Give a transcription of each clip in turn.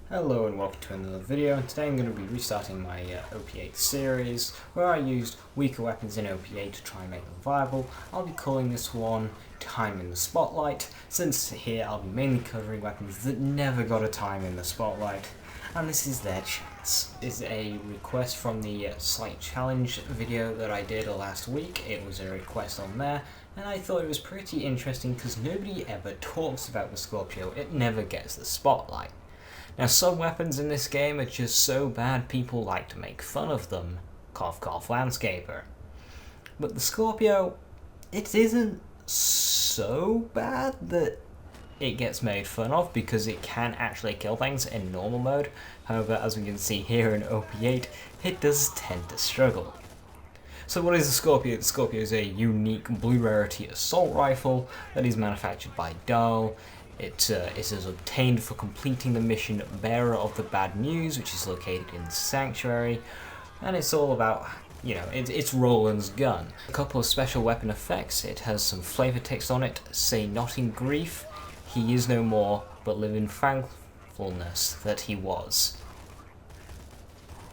Hello and welcome to another video, and today I'm going to be restarting my OP8 series where I used weaker weapons in OP8 to try and make them viable. I'll be calling this one Time in the Spotlight, since here I'll be mainly covering weapons that never got a time in the spotlight, and this is their chance. This is a request from the Slight Challenge video that I did last week. It was a request on there, and I thought it was pretty interesting because nobody ever talks about the Scorpio. It never gets the spotlight. Now, some weapons in this game are just so bad people like to make fun of them. Cough cough landscaper. But the Scorpio, it isn't so bad that it gets made fun of because it can actually kill things in normal mode. However, as we can see here in OP8, it does tend to struggle. So what is the Scorpio? The Scorpio is a unique blue rarity assault rifle that is manufactured by Dahl. It is obtained for completing the mission Bearer of the Bad News, which is located in Sanctuary, and it's all about, it's Roland's gun. A couple of special weapon effects. It has some flavor text on it. Say not in grief, he is no more, but live in thankfulness that he was.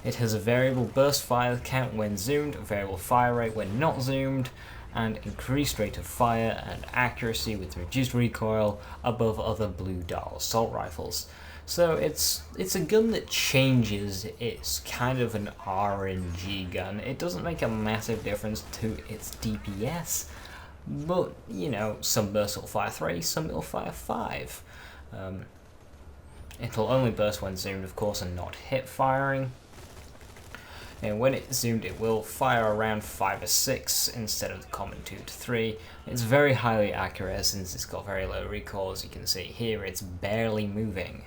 It has a variable burst fire count when zoomed, a variable fire rate when not zoomed, and increased rate of fire and accuracy with reduced recoil above other blue Dahl assault rifles. So it's a gun that changes. It's kind of an RNG gun. It doesn't make a massive difference to its DPS, but some bursts will fire 3, some will fire 5. It'll only burst when zoomed, of course, and not hip firing. And when it's zoomed, it will fire around 5 or 6 instead of the common 2 to 3. It's very highly accurate since it's got very low recoil. As you can see here, it's barely moving.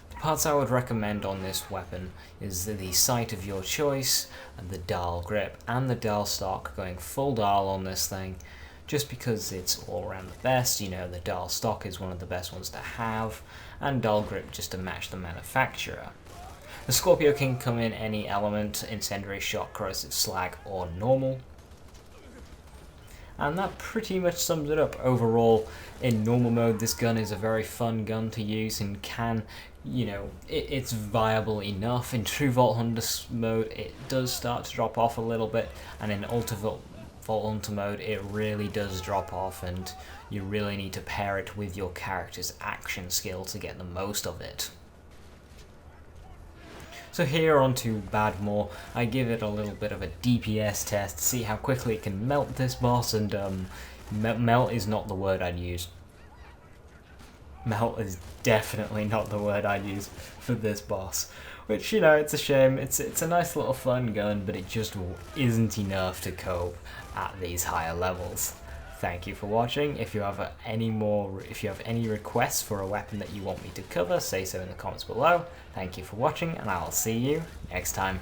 The parts I would recommend on this weapon is the sight of your choice, and the Dahl grip, and the Dahl stock, going full Dahl on this thing, just because it's all around the best. The Dahl stock is one of the best ones to have, and Dahl grip just to match the manufacturer. The Scorpio can come in any element: incendiary, shock, corrosive, slag, or normal. And that pretty much sums it up. Overall, in normal mode, this gun is a very fun gun to use and can, it's viable enough. In True Vault Hunter mode, it does start to drop off a little bit, and in Vault Hunter mode, it really does drop off, and you really need to pair it with your character's action skill to get the most of it. So here on to Badmore, I give it a little bit of a DPS test to see how quickly it can melt this boss, and melt is not the word I'd use. Melt is definitely not the word I'd use for this boss, which, it's a shame. It's a nice little fun gun, but it just isn't enough to cope at these higher levels. Thank you for watching. If you have any requests for a weapon that you want me to cover, say so in the comments below. Thank you for watching, and I'll see you next time.